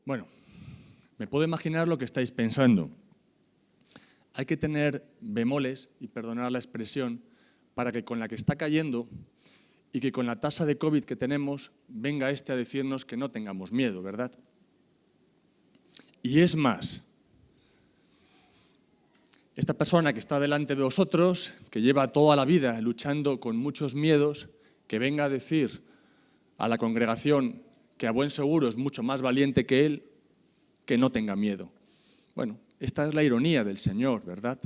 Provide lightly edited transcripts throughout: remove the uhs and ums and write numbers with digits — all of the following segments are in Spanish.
Bueno, me puedo imaginar lo que estáis pensando. Hay que tener bemoles, y perdonar la expresión, para que con la que está cayendo y que con la tasa de COVID que tenemos venga a decirnos que no tengamos miedo, ¿verdad? Y es más, esta persona que está delante de vosotros, que lleva toda la vida luchando con muchos miedos, que venga a decir a la congregación que a buen seguro es mucho más valiente que él, que no tenga miedo. Bueno, esta es la ironía del Señor, ¿verdad?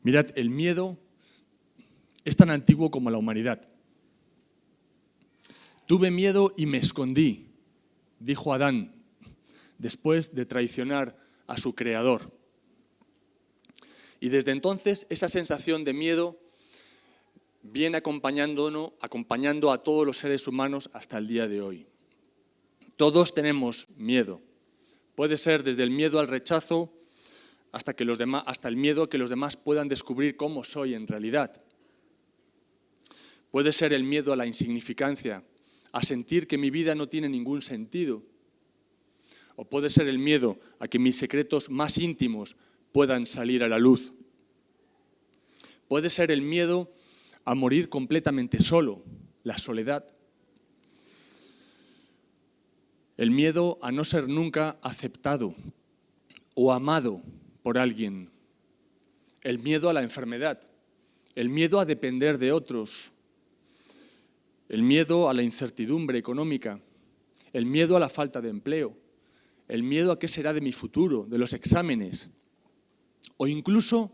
Mirad, el miedo es tan antiguo como la humanidad. Tuve miedo y me escondí, dijo Adán, después de traicionar a su creador. Y desde entonces esa sensación de miedo viene acompañando a todos los seres humanos hasta el día de hoy. Todos tenemos miedo. Puede ser desde el miedo al rechazo hasta el miedo a que los demás puedan descubrir cómo soy en realidad. Puede ser el miedo a la insignificancia, a sentir que mi vida no tiene ningún sentido. O puede ser el miedo a que mis secretos más íntimos puedan salir a la luz. Puede ser el miedo a morir completamente solo, la soledad. El miedo a no ser nunca aceptado o amado por alguien. El miedo a la enfermedad. El miedo a depender de otros. El miedo a la incertidumbre económica. El miedo a la falta de empleo. El miedo a qué será de mi futuro, de los exámenes. O incluso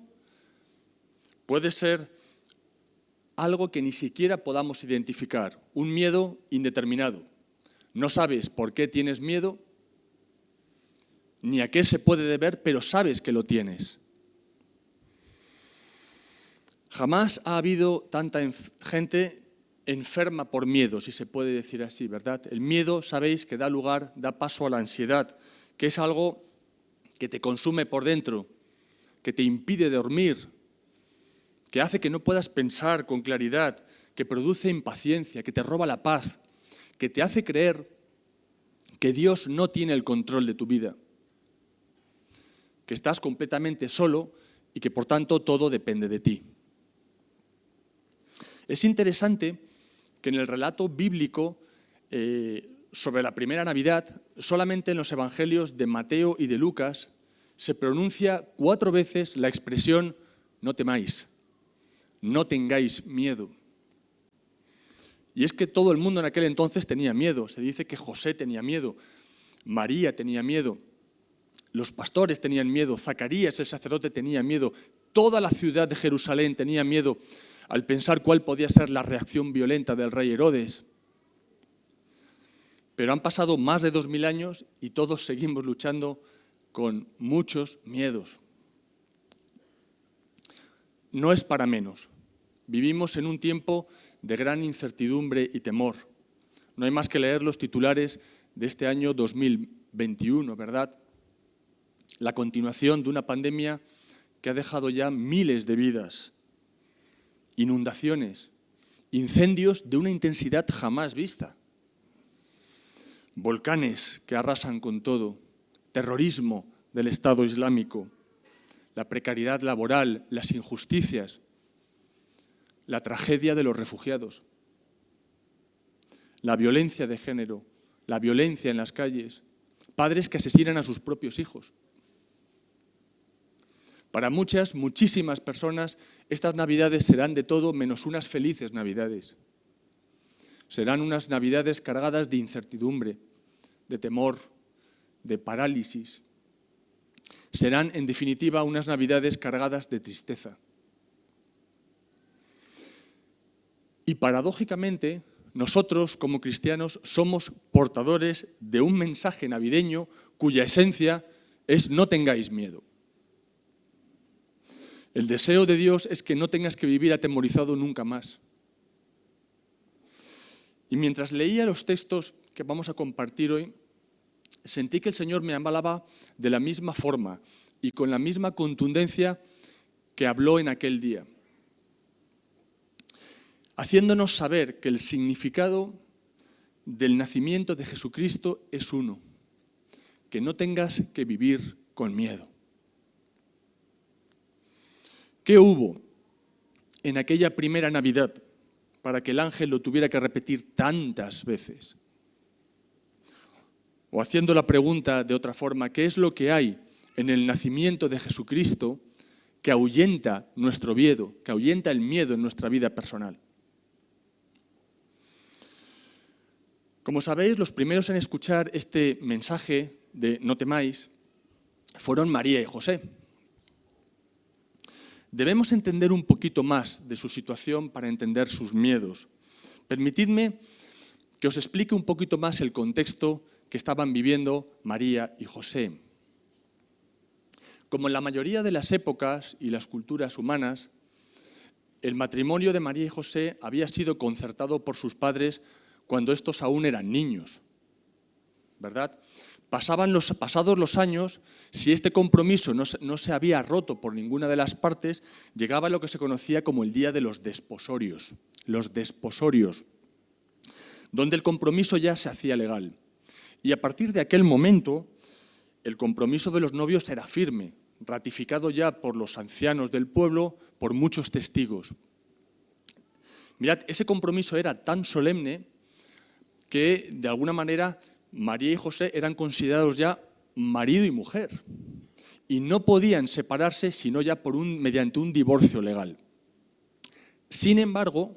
puede ser algo que ni siquiera podamos identificar, un miedo indeterminado. No sabes por qué tienes miedo, ni a qué se puede deber, pero sabes que lo tienes. Jamás ha habido tanta gente enferma por miedo, si se puede decir así, ¿verdad? El miedo, sabéis, que da paso a la ansiedad, que es algo que te consume por dentro, que te impide dormir, que hace que no puedas pensar con claridad, que produce impaciencia, que te roba la paz, que te hace creer que Dios no tiene el control de tu vida, que estás completamente solo y que por tanto todo depende de ti. Es interesante que en el relato bíblico sobre la primera Navidad, solamente en los evangelios de Mateo y de Lucas, se pronuncia 4 veces la expresión no temáis, no tengáis miedo. Y es que todo el mundo en aquel entonces tenía miedo. Se dice que José tenía miedo, María tenía miedo, los pastores tenían miedo, Zacarías, el sacerdote, tenía miedo, toda la ciudad de Jerusalén tenía miedo al pensar cuál podía ser la reacción violenta del rey Herodes. Pero han pasado más de 2000 años y todos seguimos luchando con muchos miedos. No es para menos. Vivimos en un tiempo de gran incertidumbre y temor. No hay más que leer los titulares de este año 2021, ¿verdad? La continuación de una pandemia que ha dejado ya miles de vidas, inundaciones, incendios de una intensidad jamás vista, volcanes que arrasan con todo, terrorismo del Estado Islámico, la precariedad laboral, las injusticias, la tragedia de los refugiados, la violencia de género, la violencia en las calles, padres que asesinan a sus propios hijos. Para muchísimas personas, estas Navidades serán de todo menos unas felices Navidades. Serán unas Navidades cargadas de incertidumbre, de temor, de parálisis. Serán, en definitiva, unas Navidades cargadas de tristeza. Y paradójicamente, nosotros como cristianos somos portadores de un mensaje navideño cuya esencia es no tengáis miedo. El deseo de Dios es que no tengas que vivir atemorizado nunca más. Y mientras leía los textos que vamos a compartir hoy, sentí que el Señor me hablaba de la misma forma y con la misma contundencia que habló en aquel día, haciéndonos saber que el significado del nacimiento de Jesucristo es uno: que no tengas que vivir con miedo. ¿Qué hubo en aquella primera Navidad para que el ángel lo tuviera que repetir tantas veces? O haciendo la pregunta de otra forma, ¿qué es lo que hay en el nacimiento de Jesucristo que ahuyenta nuestro miedo, que ahuyenta el miedo en nuestra vida personal? Como sabéis, los primeros en escuchar este mensaje de no temáis fueron María y José. Debemos entender un poquito más de su situación para entender sus miedos. Permitidme que os explique un poquito más el contexto que estaban viviendo María y José. Como en la mayoría de las épocas y las culturas humanas, el matrimonio de María y José había sido concertado por sus padres cuando estos aún eran niños, ¿verdad? Pasados los años, si este compromiso no se había roto por ninguna de las partes, llegaba lo que se conocía como el día de los desposorios, donde el compromiso ya se hacía legal. Y a partir de aquel momento, el compromiso de los novios era firme, ratificado ya por los ancianos del pueblo, por muchos testigos. Mirad, ese compromiso era tan solemne que, de alguna manera, María y José eran considerados ya marido y mujer y no podían separarse sino ya mediante un divorcio legal. Sin embargo,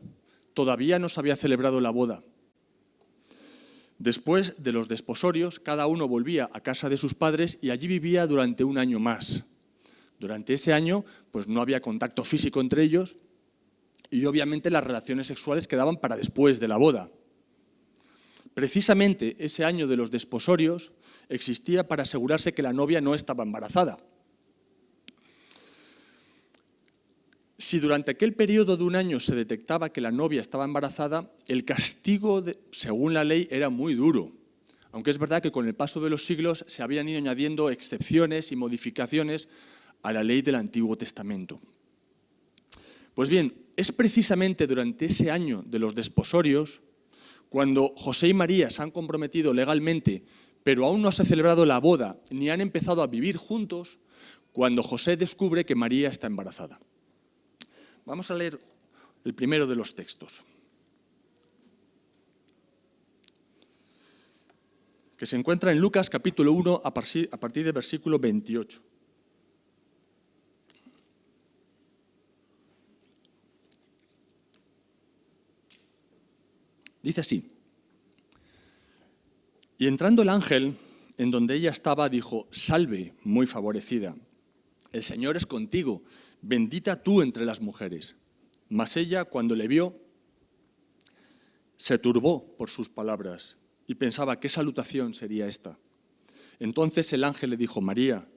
todavía no se había celebrado la boda. Después de los desposorios, cada uno volvía a casa de sus padres y allí vivía durante un año más. Durante ese año, pues no había contacto físico entre ellos y obviamente las relaciones sexuales quedaban para después de la boda. Precisamente ese año de los desposorios existía para asegurarse que la novia no estaba embarazada. Si durante aquel periodo de un año se detectaba que la novia estaba embarazada, el castigo, según la ley, era muy duro. Aunque es verdad que con el paso de los siglos se habían ido añadiendo excepciones y modificaciones a la ley del Antiguo Testamento. Pues bien, es precisamente durante ese año de los desposorios cuando José y María se han comprometido legalmente, pero aún no se ha celebrado la boda ni han empezado a vivir juntos, cuando José descubre que María está embarazada. Vamos a leer el primero de los textos, que se encuentra en Lucas capítulo 1 a partir del versículo 28. Dice así: y entrando el ángel en donde ella estaba, dijo: salve, muy favorecida, el Señor es contigo, bendita tú entre las mujeres. Mas ella, cuando le vio, se turbó por sus palabras y pensaba: ¿qué salutación sería esta? Entonces el ángel le dijo: María,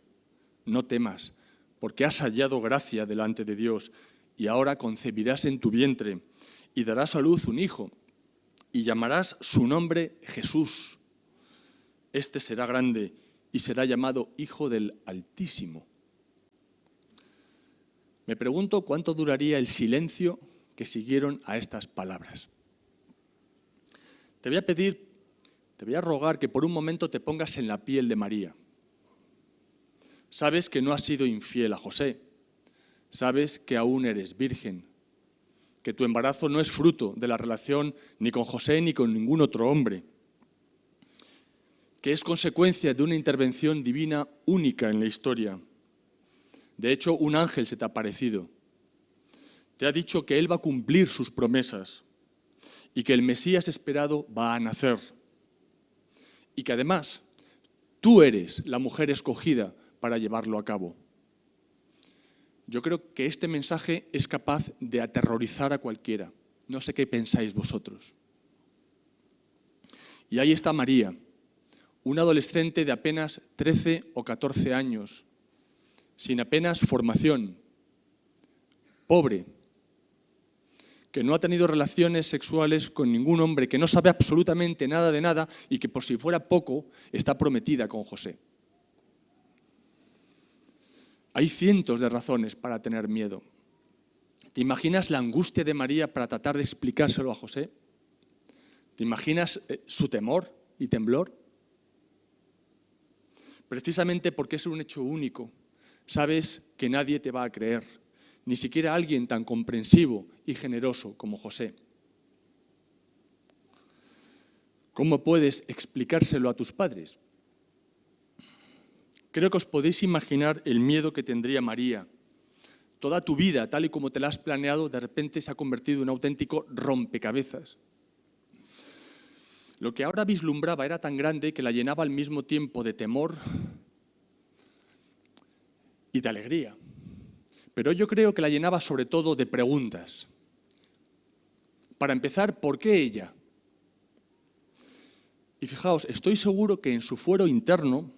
no temas, porque has hallado gracia delante de Dios, y ahora concebirás en tu vientre y darás a luz un hijo, y llamarás su nombre Jesús. Este será grande y será llamado Hijo del Altísimo. Me pregunto cuánto duraría el silencio que siguieron a estas palabras. Te voy a rogar que por un momento te pongas en la piel de María. Sabes que no has sido infiel a José. Sabes que aún eres virgen, que tu embarazo no es fruto de la relación ni con José ni con ningún otro hombre, que es consecuencia de una intervención divina única en la historia. De hecho, un ángel se te ha aparecido. Te ha dicho que Él va a cumplir sus promesas y que el Mesías esperado va a nacer. Y que además, tú eres la mujer escogida para llevarlo a cabo. Yo creo que este mensaje es capaz de aterrorizar a cualquiera. No sé qué pensáis vosotros. Y ahí está María, una adolescente de apenas 13 o 14 años, sin apenas formación, pobre, que no ha tenido relaciones sexuales con ningún hombre, que no sabe absolutamente nada de nada y que, por si fuera poco, está prometida con José. Hay cientos de razones para tener miedo. ¿Te imaginas la angustia de María para tratar de explicárselo a José? ¿Te imaginas su temor y temblor? Precisamente porque es un hecho único, sabes que nadie te va a creer, ni siquiera alguien tan comprensivo y generoso como José. ¿Cómo puedes explicárselo a tus padres? Creo que os podéis imaginar el miedo que tendría María. Toda tu vida, tal y como te la has planeado, de repente se ha convertido en un auténtico rompecabezas. Lo que ahora vislumbraba era tan grande que la llenaba al mismo tiempo de temor y de alegría. Pero yo creo que la llenaba sobre todo de preguntas. Para empezar, ¿por qué ella? Y fijaos, estoy seguro que en su fuero interno,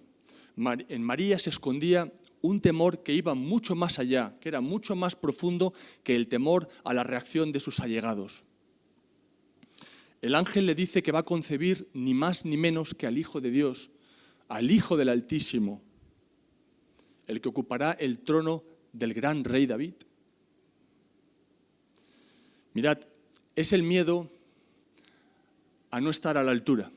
en María se escondía un temor que iba mucho más allá, que era mucho más profundo que el temor a la reacción de sus allegados. El ángel le dice que va a concebir ni más ni menos que al Hijo de Dios, al Hijo del Altísimo, el que ocupará el trono del gran rey David. Mirad, es el miedo a no estar a la altura.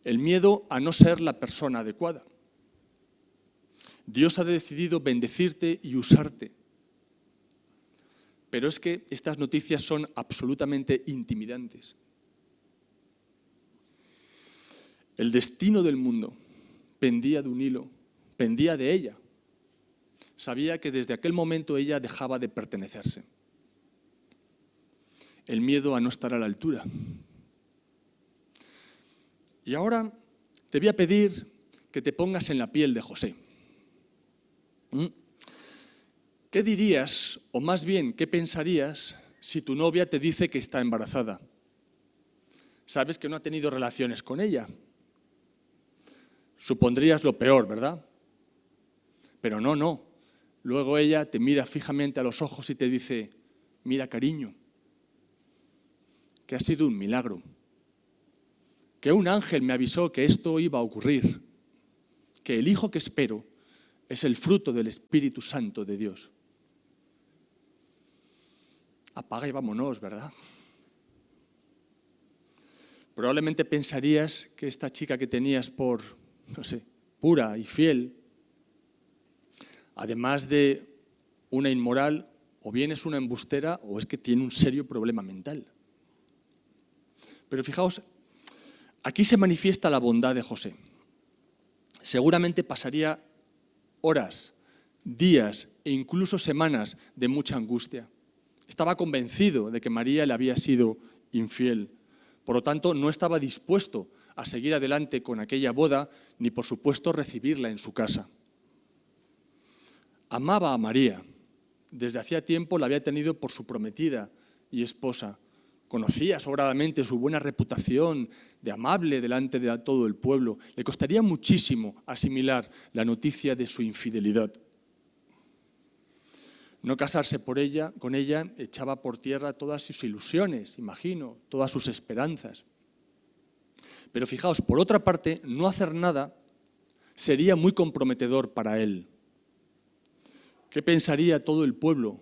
El miedo a no ser la persona adecuada. Dios ha decidido bendecirte y usarte. Pero es que estas noticias son absolutamente intimidantes. El destino del mundo pendía de un hilo, pendía de ella. Sabía que desde aquel momento ella dejaba de pertenecerse. El miedo a no estar a la altura. Y ahora te voy a pedir que te pongas en la piel de José. ¿Qué dirías, o más bien, qué pensarías si tu novia te dice que está embarazada? Sabes que no ha tenido relaciones con ella. Supondrías lo peor, ¿verdad? Pero no. Luego ella te mira fijamente a los ojos y te dice, mira, cariño, que ha sido un milagro, que un ángel me avisó que esto iba a ocurrir, que el hijo que espero es el fruto del Espíritu Santo de Dios. Apaga y vámonos, ¿verdad? Probablemente pensarías que esta chica que tenías por, pura y fiel, además de una inmoral, o bien es una embustera o es que tiene un serio problema mental. Pero fijaos, aquí se manifiesta la bondad de José. Seguramente pasaría horas, días e incluso semanas de mucha angustia. Estaba convencido de que María le había sido infiel. Por lo tanto, no estaba dispuesto a seguir adelante con aquella boda, ni por supuesto recibirla en su casa. Amaba a María. Desde hacía tiempo la había tenido por su prometida y esposa. Conocía sobradamente su buena reputación de amable delante de todo el pueblo. Le costaría muchísimo asimilar la noticia de su infidelidad. No casarse con ella echaba por tierra todas sus ilusiones, imagino, todas sus esperanzas. Pero fijaos, por otra parte, no hacer nada sería muy comprometedor para él. ¿Qué pensaría todo el pueblo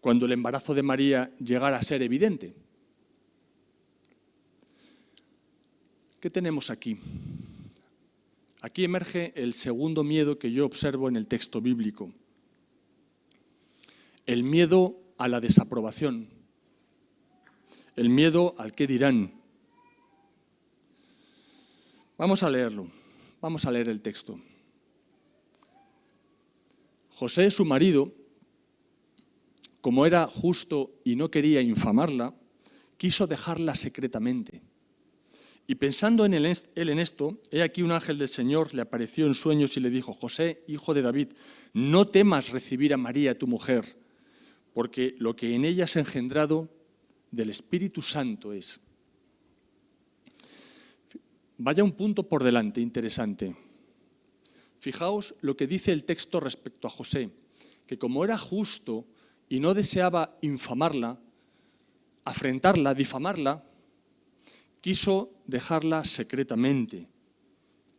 cuando el embarazo de María llegara a ser evidente? ¿Qué tenemos aquí? Aquí emerge el segundo miedo que yo observo en el texto bíblico. El miedo a la desaprobación, el miedo al qué dirán. Vamos a leerlo, vamos a leer el texto. José, su marido, como era justo y no quería infamarla, quiso dejarla secretamente. Y pensando en él en esto, he aquí un ángel del Señor le apareció en sueños y le dijo, José, hijo de David, no temas recibir a María, tu mujer, porque lo que en ella has engendrado del Espíritu Santo es. Vaya un punto por delante, interesante. Fijaos lo que dice el texto respecto a José, que como era justo y no deseaba infamarla, afrentarla, difamarla, quiso dejarla secretamente.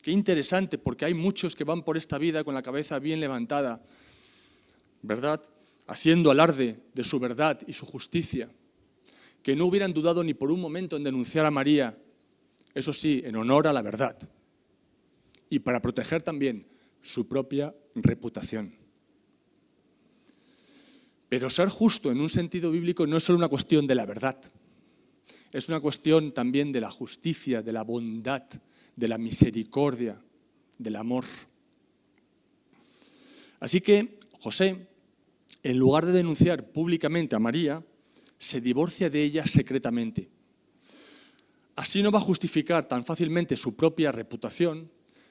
Qué interesante, porque hay muchos que van por esta vida con la cabeza bien levantada, ¿verdad?, haciendo alarde de su verdad y su justicia. que no hubieran dudado ni por un momento en denunciar a María, eso sí, en honor a la verdad y para proteger también su propia reputación. Pero ser justo en un sentido bíblico no es solo una cuestión de la verdad, es una cuestión también de la justicia, de la bondad, de la misericordia, del amor. Así que José, en lugar de denunciar públicamente a María, se divorcia de ella secretamente. Así no va a justificar tan fácilmente su propia reputación,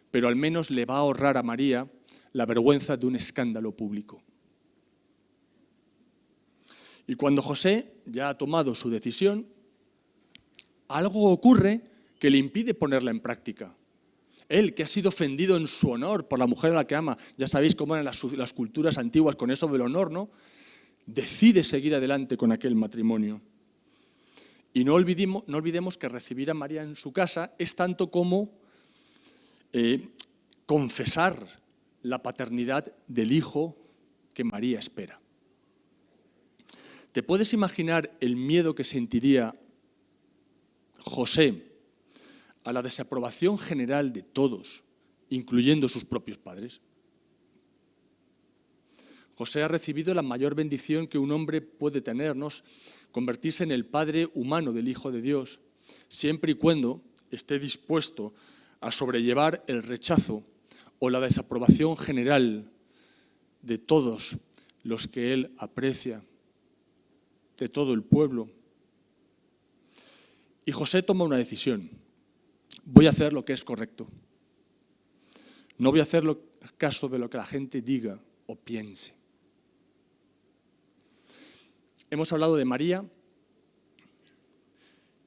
pero al menos le va a ahorrar a María la vergüenza de un escándalo público. Y cuando José ya ha tomado su decisión, algo ocurre que le impide ponerla en práctica. Él, que ha sido ofendido en su honor por la mujer a la que ama, ya sabéis cómo eran las culturas antiguas con eso del honor, ¿no? Decide seguir adelante con aquel matrimonio. Y no olvidemos que recibir a María en su casa es tanto como confesar la paternidad del hijo que María espera. ¿Te puedes imaginar el miedo que sentiría José a la desaprobación general de todos, incluyendo sus propios padres? José ha recibido la mayor bendición que un hombre puede tenernos, convertirse en el padre humano del Hijo de Dios, siempre y cuando esté dispuesto a sobrellevar el rechazo o la desaprobación general de todos los que él aprecia, de todo el pueblo. Y José toma una decisión. Voy a hacer lo que es correcto. No voy a hacer caso de lo que la gente diga o piense. Hemos hablado de María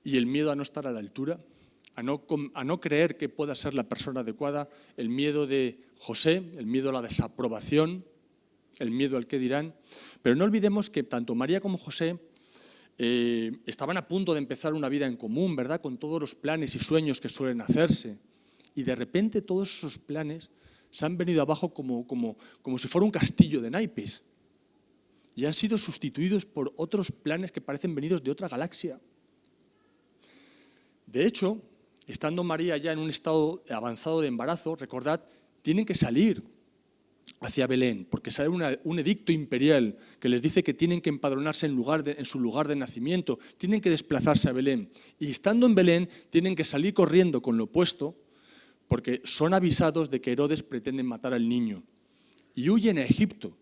y el miedo a no estar a la altura, a no creer que pueda ser la persona adecuada, el miedo de José, el miedo a la desaprobación, el miedo al qué dirán. Pero no olvidemos que tanto María como José estaban a punto de empezar una vida en común, ¿verdad? Con todos los planes y sueños que suelen hacerse. Y de repente todos esos planes se han venido abajo como si fuera un castillo de naipes. Y han sido sustituidos por otros planes que parecen venidos de otra galaxia. De hecho, estando María ya en un estado avanzado de embarazo, recordad, tienen que salir hacia Belén, porque sale un edicto imperial que les dice que tienen que empadronarse en su lugar de nacimiento, tienen que desplazarse a Belén. Y estando en Belén, tienen que salir corriendo con lo opuesto, porque son avisados de que Herodes pretende matar al niño. Y huyen a Egipto,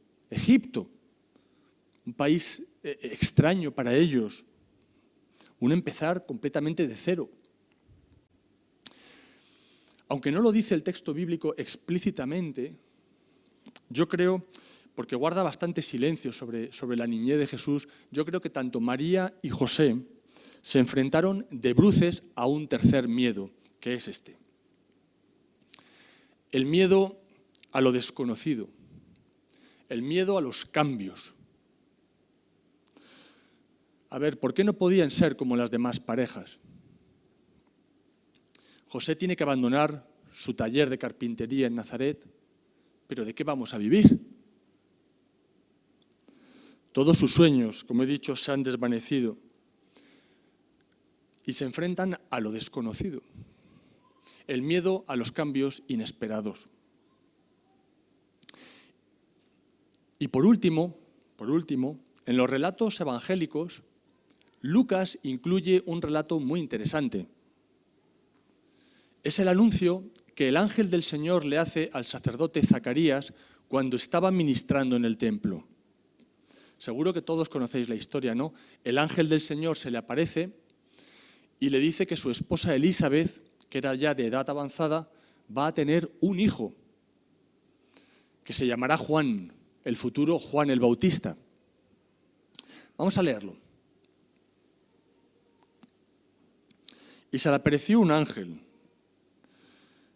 un país extraño para ellos, un empezar completamente de cero. Aunque no lo dice el texto bíblico explícitamente, yo creo, porque guarda bastante silencio sobre la niñez de Jesús, yo creo que tanto María y José se enfrentaron de bruces a un tercer miedo, que es este. El miedo a lo desconocido, el miedo a los cambios. A ver, ¿por qué no podían ser como las demás parejas? José tiene que abandonar su taller de carpintería en Nazaret, pero ¿de qué vamos a vivir? Todos sus sueños, como he dicho, se han desvanecido y se enfrentan a lo desconocido, el miedo a los cambios inesperados. Y por último, en los relatos evangélicos, Lucas incluye un relato muy interesante. Es el anuncio que el ángel del Señor le hace al sacerdote Zacarías cuando estaba ministrando en el templo. Seguro que todos conocéis la historia, ¿no? El ángel del Señor se le aparece y le dice que su esposa Elizabeth, que era ya de edad avanzada, va a tener un hijo que se llamará Juan, el futuro Juan el Bautista. Vamos a leerlo. Y se le apareció un ángel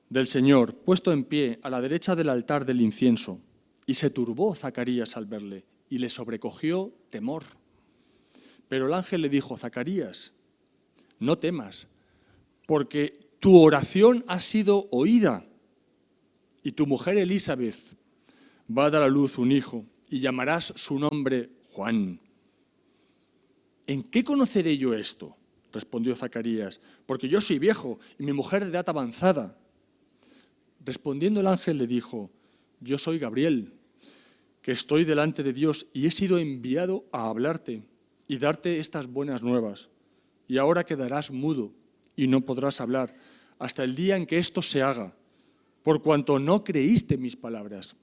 del Señor, puesto en pie a la derecha del altar del incienso, y se turbó Zacarías al verle, y le sobrecogió temor. Pero el ángel le dijo: Zacarías, no temas, porque tu oración ha sido oída, y tu mujer Elizabeth va a dar a luz un hijo, y llamarás su nombre Juan. ¿En qué conoceré yo esto? Respondió Zacarías, porque yo soy viejo y mi mujer de edad avanzada. Respondiendo el ángel le dijo, yo soy Gabriel, que estoy delante de Dios y he sido enviado a hablarte y darte estas buenas nuevas. Y ahora quedarás mudo y no podrás hablar hasta el día en que esto se haga, por cuanto no creíste mis palabras,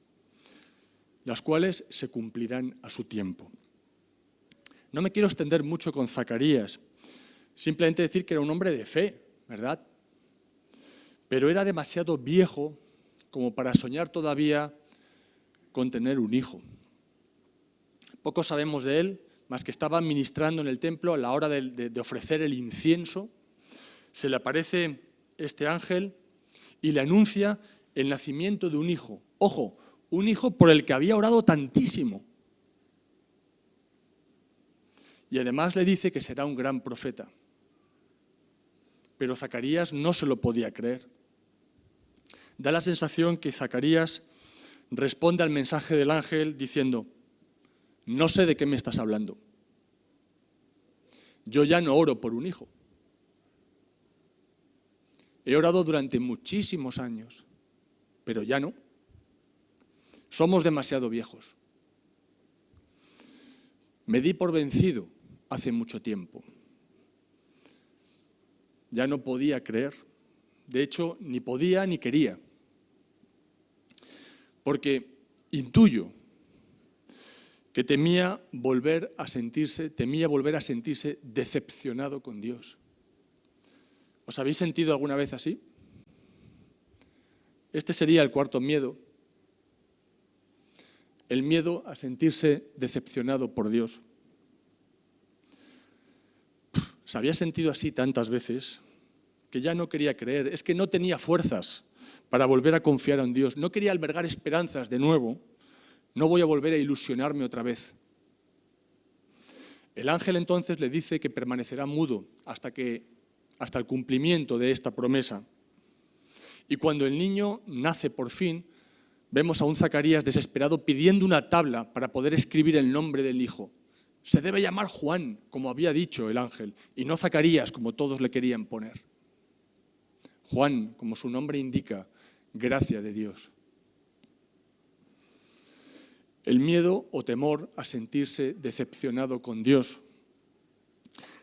las cuales se cumplirán a su tiempo. No me quiero extender mucho con Zacarías, simplemente decir que era un hombre de fe, ¿verdad? Pero era demasiado viejo como para soñar todavía con tener un hijo. Poco sabemos de él, más que estaba ministrando en el templo a la hora de ofrecer el incienso. Se le aparece este ángel y le anuncia el nacimiento de un hijo. Ojo, un hijo por el que había orado tantísimo. Y además le dice que será un gran profeta. Pero Zacarías no se lo podía creer. Da la sensación que Zacarías responde al mensaje del ángel diciendo, no sé de qué me estás hablando. Yo ya no oro por un hijo. He orado durante muchísimos años, pero ya no. Somos demasiado viejos. Me di por vencido hace mucho tiempo. Ya no podía creer. De hecho, ni podía ni quería. Porque intuyo que temía volver a sentirse decepcionado con Dios. ¿Os habéis sentido alguna vez así? Este sería el cuarto miedo. El miedo a sentirse decepcionado por Dios. Se había sentido así tantas veces que ya no quería creer. Es que no tenía fuerzas para volver a confiar en Dios. No quería albergar esperanzas de nuevo. No voy a volver a ilusionarme otra vez. El ángel entonces le dice que permanecerá mudo hasta el cumplimiento de esta promesa. Y cuando el niño nace por fin, vemos a un Zacarías desesperado pidiendo una tabla para poder escribir el nombre del hijo. Se debe llamar Juan, como había dicho el ángel, y no Zacarías, como todos le querían poner. Juan, como su nombre indica, gracia de Dios. El miedo o temor a sentirse decepcionado con Dios.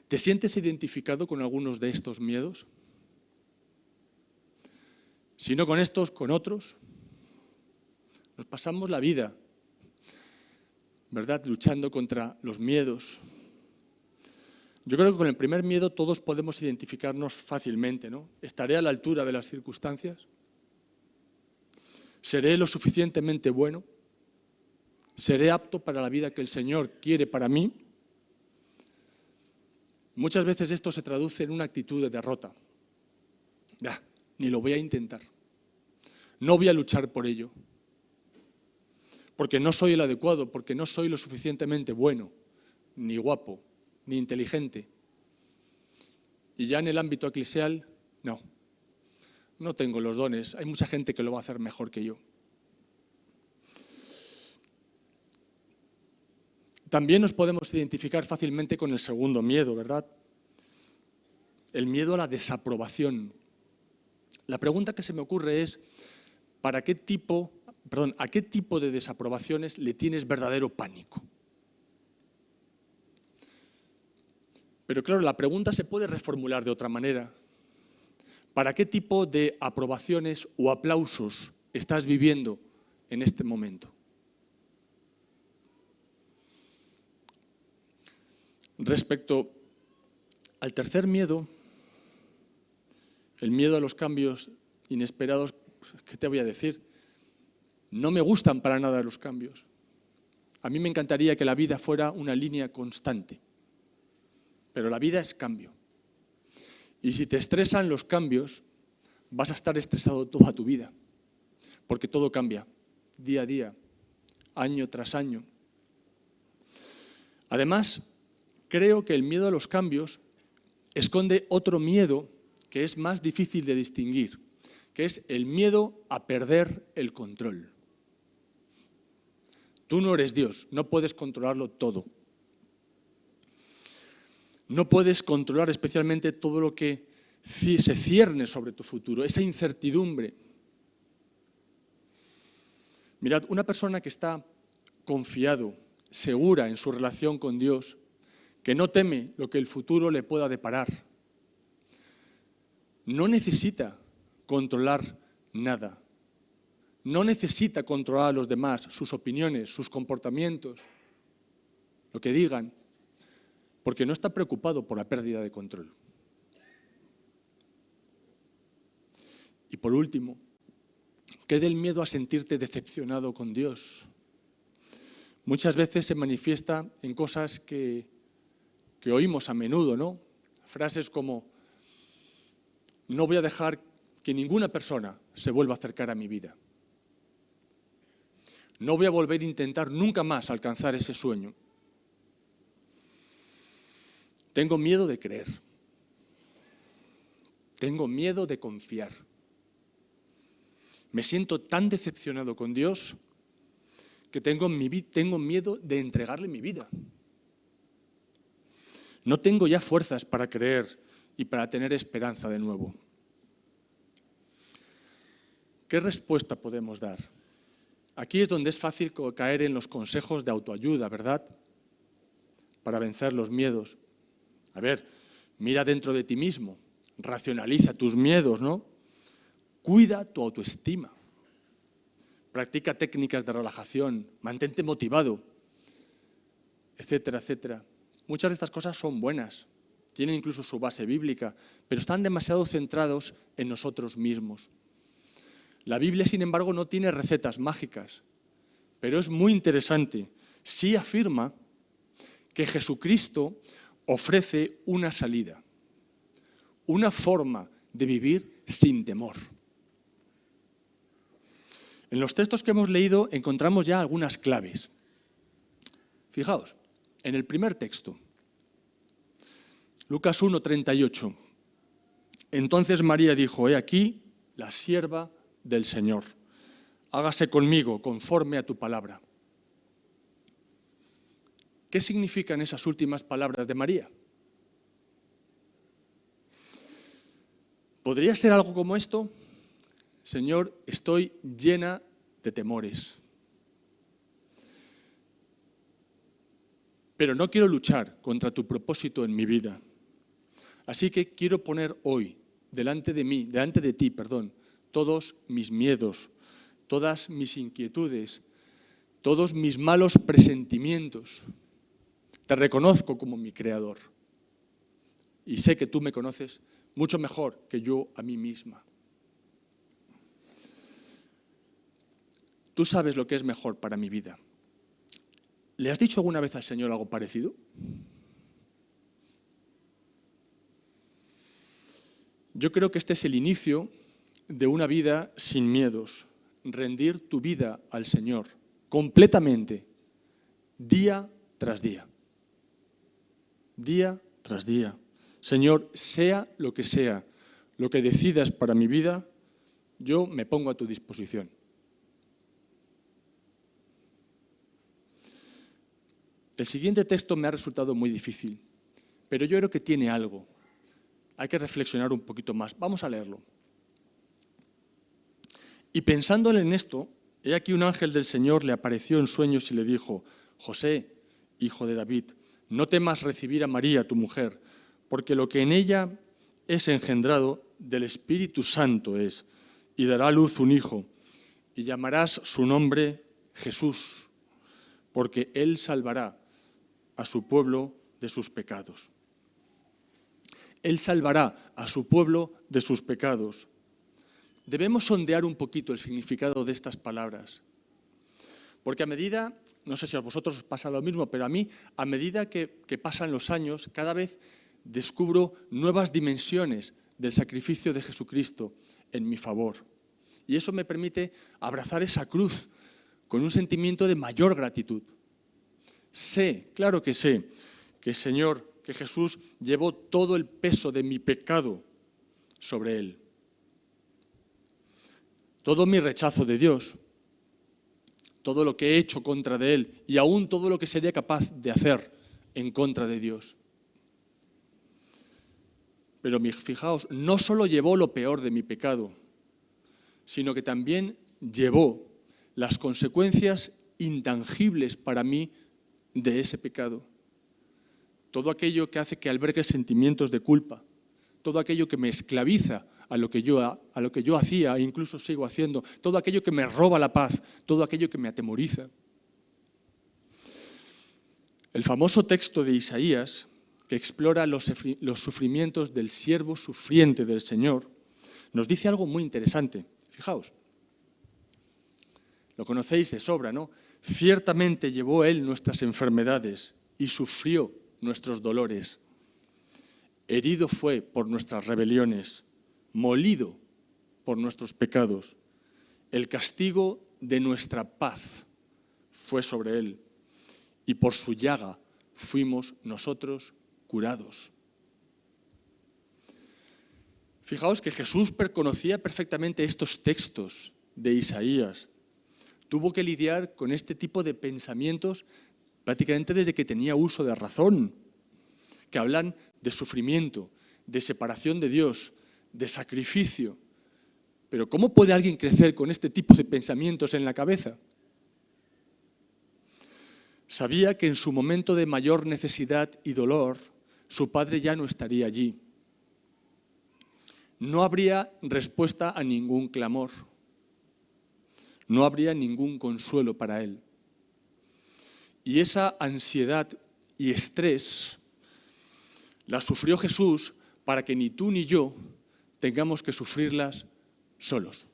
¿Te sientes identificado con algunos de estos miedos? Si no con estos, con otros. Nos pasamos la vida, ¿verdad?, luchando contra los miedos. Yo creo que con el primer miedo todos podemos identificarnos fácilmente, ¿no? ¿Estaré a la altura de las circunstancias? ¿Seré lo suficientemente bueno? ¿Seré apto para la vida que el Señor quiere para mí? Muchas veces esto se traduce en una actitud de derrota. Ni lo voy a intentar. No voy a luchar por ello. Porque no soy el adecuado, porque no soy lo suficientemente bueno, ni guapo, ni inteligente. Y ya en el ámbito eclesial, no tengo los dones. Hay mucha gente que lo va a hacer mejor que yo. También nos podemos identificar fácilmente con el segundo miedo, ¿verdad? El miedo a la desaprobación. La pregunta que se me ocurre es, ¿a qué tipo de desaprobaciones le tienes verdadero pánico? Pero claro, la pregunta se puede reformular de otra manera. ¿Para qué tipo de aprobaciones o aplausos estás viviendo en este momento? Respecto al tercer miedo, el miedo a los cambios inesperados, ¿qué te voy a decir? No me gustan para nada los cambios. A mí me encantaría que la vida fuera una línea constante, pero la vida es cambio. Y si te estresan los cambios, vas a estar estresado toda tu vida, porque todo cambia, día a día, año tras año. Además, creo que el miedo a los cambios esconde otro miedo que es más difícil de distinguir, que es el miedo a perder el control. Tú no eres Dios, no puedes controlarlo todo. No puedes controlar especialmente todo lo que se cierne sobre tu futuro, esa incertidumbre. Mirad, una persona que está confiado, segura en su relación con Dios, que no teme lo que el futuro le pueda deparar, no necesita controlar nada. No necesita controlar a los demás, sus opiniones, sus comportamientos, lo que digan, porque no está preocupado por la pérdida de control. Y por último, ¿qué del miedo a sentirte decepcionado con Dios? Muchas veces se manifiesta en cosas que oímos a menudo, ¿no? Frases como: no voy a dejar que ninguna persona se vuelva a acercar a mi vida. No voy a volver a intentar nunca más alcanzar ese sueño. Tengo miedo de creer. Tengo miedo de confiar. Me siento tan decepcionado con Dios que tengo miedo de entregarle mi vida. No tengo ya fuerzas para creer y para tener esperanza de nuevo. ¿Qué respuesta podemos dar? Aquí es donde es fácil caer en los consejos de autoayuda, ¿verdad? Para vencer los miedos. A ver, mira dentro de ti mismo, racionaliza tus miedos, ¿no? Cuida tu autoestima. Practica técnicas de relajación, mantente motivado, etcétera, etcétera. Muchas de estas cosas son buenas, tienen incluso su base bíblica, pero están demasiado centrados en nosotros mismos. La Biblia, sin embargo, no tiene recetas mágicas, pero es muy interesante. Sí afirma que Jesucristo ofrece una salida, una forma de vivir sin temor. En los textos que hemos leído encontramos ya algunas claves. Fijaos, en el primer texto, Lucas 1:38. Entonces María dijo: he aquí la sierva del Señor. Hágase conmigo conforme a tu palabra. ¿Qué significan esas últimas palabras de María? ¿Podría ser algo como esto? Señor, estoy llena de temores, pero no quiero luchar contra tu propósito en mi vida. Así que quiero poner hoy delante de ti, todos mis miedos, todas mis inquietudes, todos mis malos presentimientos. Te reconozco como mi creador y sé que tú me conoces mucho mejor que yo a mí misma. Tú sabes lo que es mejor para mi vida. ¿Le has dicho alguna vez al Señor algo parecido? Yo creo que este es el inicio de una vida sin miedos. Rendir tu vida al Señor completamente, día tras día. Día tras día. Señor, sea lo que decidas para mi vida, yo me pongo a tu disposición. El siguiente texto me ha resultado muy difícil, pero yo creo que tiene algo. Hay que reflexionar un poquito más. Vamos a leerlo. Y pensándole en esto, he aquí un ángel del Señor le apareció en sueños y le dijo: José, hijo de David, no temas recibir a María, tu mujer, porque lo que en ella es engendrado del Espíritu Santo es, y dará a luz un hijo, y llamarás su nombre Jesús, porque él salvará a su pueblo de sus pecados. Él salvará a su pueblo de sus pecados. Debemos sondear un poquito el significado de estas palabras, porque a medida, no sé si a vosotros os pasa lo mismo, pero a mí, a medida que pasan los años, cada vez descubro nuevas dimensiones del sacrificio de Jesucristo en mi favor. Y eso me permite abrazar esa cruz con un sentimiento de mayor gratitud. Sé, claro que sé, que el Señor, que Jesús llevó todo el peso de mi pecado sobre Él. Todo mi rechazo de Dios, todo lo que he hecho contra de Él y aún todo lo que sería capaz de hacer en contra de Dios. Pero fijaos, no solo llevó lo peor de mi pecado, sino que también llevó las consecuencias intangibles para mí de ese pecado. Todo aquello que hace que albergue sentimientos de culpa, todo aquello que me esclaviza a lo que yo hacía e incluso sigo haciendo, todo aquello que me roba la paz, todo aquello que me atemoriza. El famoso texto de Isaías, que explora los sufrimientos del siervo sufriente del Señor, nos dice algo muy interesante. Fijaos, lo conocéis de sobra, ¿no? Ciertamente llevó Él nuestras enfermedades y sufrió nuestros dolores. Herido fue por nuestras rebeliones, molido por nuestros pecados. El castigo de nuestra paz fue sobre Él, y por su llaga fuimos nosotros curados. Fijaos que Jesús conocía perfectamente estos textos de Isaías. Tuvo que lidiar con este tipo de pensamientos prácticamente desde que tenía uso de razón, que hablan de sufrimiento, de separación de Dios, de sacrificio. Pero ¿cómo puede alguien crecer con este tipo de pensamientos en la cabeza? Sabía que en su momento de mayor necesidad y dolor, su padre ya no estaría allí. No habría respuesta a ningún clamor. No habría ningún consuelo para él. Y esa ansiedad y estrés la sufrió Jesús para que ni tú ni yo tengamos que sufrirlas solos.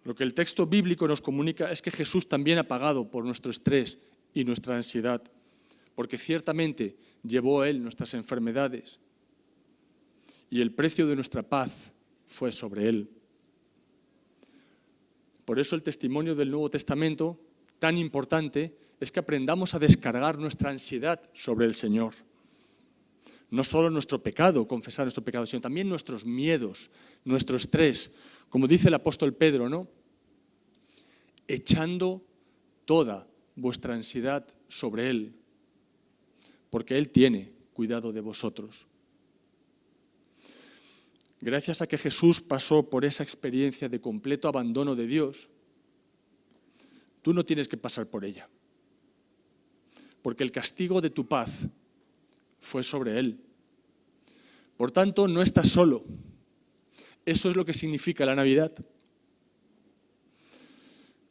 Lo que el texto bíblico nos comunica es que Jesús también ha pagado por nuestro estrés y nuestra ansiedad, porque ciertamente llevó Él nuestras enfermedades y el precio de nuestra paz fue sobre Él. Por eso el testimonio del Nuevo Testamento, tan importante, es que aprendamos a descargar nuestra ansiedad sobre el Señor. No solo nuestro pecado, confesar nuestro pecado, sino también nuestros miedos, nuestro estrés. Como dice el apóstol Pedro, ¿no? Echando toda vuestra ansiedad sobre Él, porque Él tiene cuidado de vosotros. Gracias a que Jesús pasó por esa experiencia de completo abandono de Dios, tú no tienes que pasar por ella, porque el castigo de tu paz fue sobre Él. Por tanto, no estás solo. Eso es lo que significa la Navidad.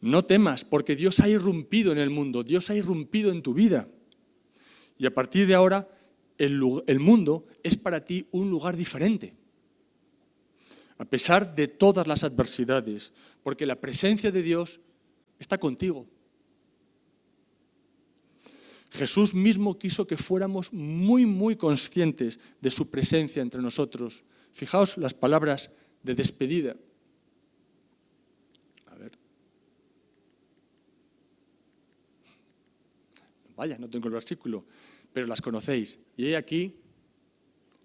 No temas, porque Dios ha irrumpido en el mundo, Dios ha irrumpido en tu vida. Y a partir de ahora, el mundo es para ti un lugar diferente. A pesar de todas las adversidades, porque la presencia de Dios está contigo. Jesús mismo quiso que fuéramos muy, muy conscientes de su presencia entre nosotros. Fijaos las palabras de despedida. A ver. Vaya, no tengo el versículo, pero las conocéis. Y he aquí,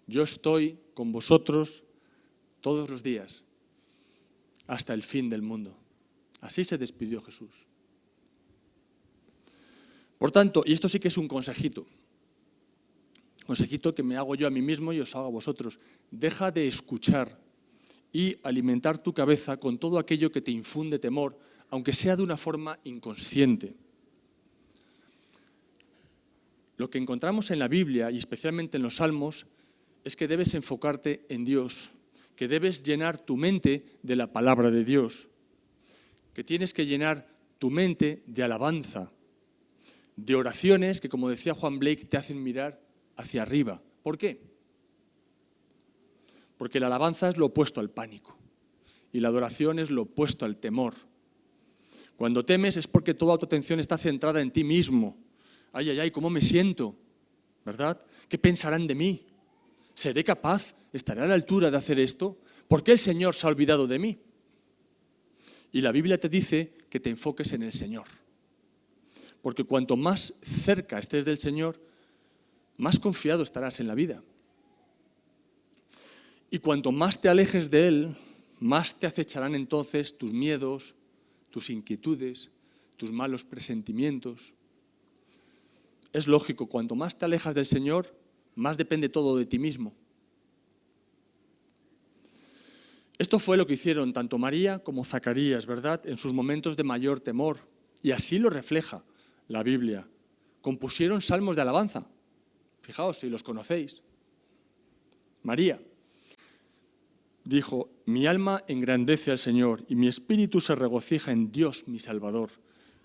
yo estoy con vosotros todos los días, hasta el fin del mundo. Así se despidió Jesús. Por tanto, y esto sí que es un consejito que me hago yo a mí mismo y os hago a vosotros, deja de escuchar y alimentar tu cabeza con todo aquello que te infunde temor, aunque sea de una forma inconsciente. Lo que encontramos en la Biblia, y especialmente en los Salmos, es que debes enfocarte en Dios, que debes llenar tu mente de la palabra de Dios, que tienes que llenar tu mente de alabanza, de oraciones que, como decía Juan Blake, te hacen mirar hacia arriba. ¿Por qué? Porque la alabanza es lo opuesto al pánico y la adoración es lo opuesto al temor. Cuando temes es porque toda tu atención está centrada en ti mismo. Ay, ay, ay, ¿cómo me siento? ¿Verdad? ¿Qué pensarán de mí? ¿Seré capaz? ¿Estaré a la altura de hacer esto? ¿Por qué el Señor se ha olvidado de mí? Y la Biblia te dice que te enfoques en el Señor. Porque cuanto más cerca estés del Señor, más confiado estarás en la vida. Y cuanto más te alejes de Él, más te acecharán entonces tus miedos, tus inquietudes, tus malos presentimientos. Es lógico, cuanto más te alejas del Señor, más depende todo de ti mismo. Esto fue lo que hicieron tanto María como Zacarías, ¿verdad?, en sus momentos de mayor temor. Y así lo refleja la Biblia. Compusieron salmos de alabanza. Fijaos, si los conocéis. María dijo: mi alma engrandece al Señor y mi espíritu se regocija en Dios mi Salvador,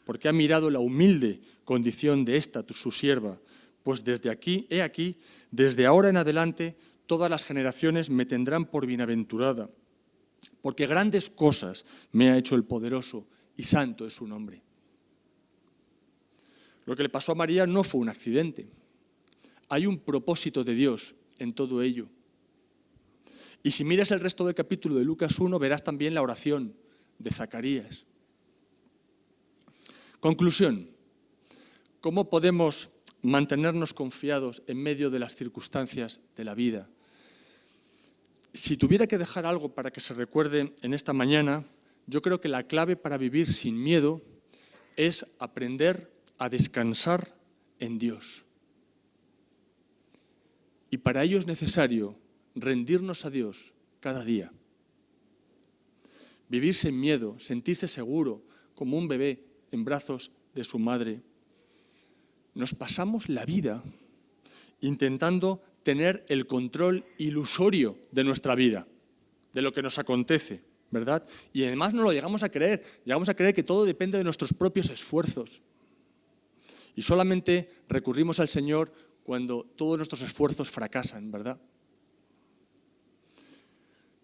porque ha mirado la humilde condición de esta, su sierva. Pues desde aquí, he aquí, desde ahora en adelante, todas las generaciones me tendrán por bienaventurada, porque grandes cosas me ha hecho el poderoso y santo es su nombre. Lo que le pasó a María no fue un accidente. Hay un propósito de Dios en todo ello. Y si miras el resto del capítulo de Lucas 1, verás también la oración de Zacarías. Conclusión: ¿cómo podemos mantenernos confiados en medio de las circunstancias de la vida? Si tuviera que dejar algo para que se recuerde en esta mañana, yo creo que la clave para vivir sin miedo es aprender a descansar en Dios. Y para ello es necesario rendirnos a Dios cada día. Vivir sin miedo, sentirse seguro, como un bebé en brazos de su madre. Nos pasamos la vida intentando tener el control ilusorio de nuestra vida, de lo que nos acontece, ¿verdad? Y además no lo llegamos a creer que todo depende de nuestros propios esfuerzos. Y solamente recurrimos al Señor cuando todos nuestros esfuerzos fracasan, ¿verdad?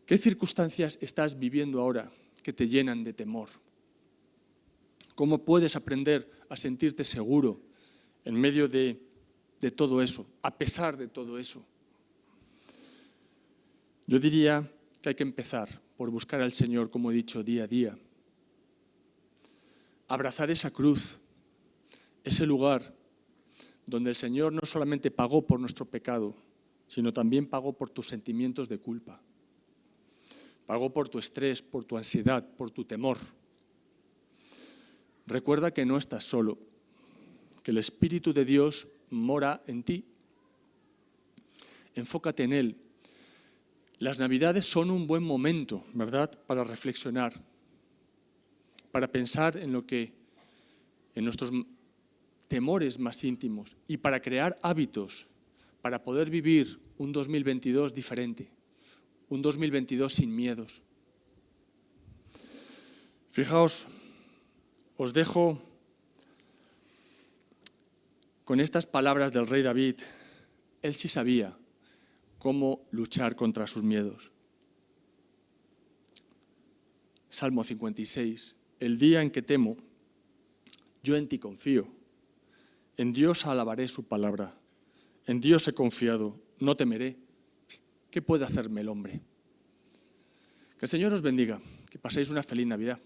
¿Qué circunstancias estás viviendo ahora que te llenan de temor? ¿Cómo puedes aprender a sentirte seguro en medio de todo eso, a pesar de todo eso? Yo diría que hay que empezar por buscar al Señor, como he dicho, día a día. Abrazar esa cruz, ese lugar donde el Señor no solamente pagó por nuestro pecado, sino también pagó por tus sentimientos de culpa. Pagó por tu estrés, por tu ansiedad, por tu temor. Recuerda que no estás solo, que el Espíritu de Dios mora en ti. Enfócate en Él. Las Navidades son un buen momento, ¿verdad?, para reflexionar, para pensar en nuestros temores más íntimos y para crear hábitos, para poder vivir un 2022 diferente, un 2022 sin miedos. Fijaos, os dejo con estas palabras del rey David. Él sí sabía cómo luchar contra sus miedos. Salmo 56. El día en que temo, yo en ti confío. En Dios alabaré su palabra. En Dios he confiado, no temeré. ¿Qué puede hacerme el hombre? Que el Señor os bendiga, que paséis una feliz Navidad.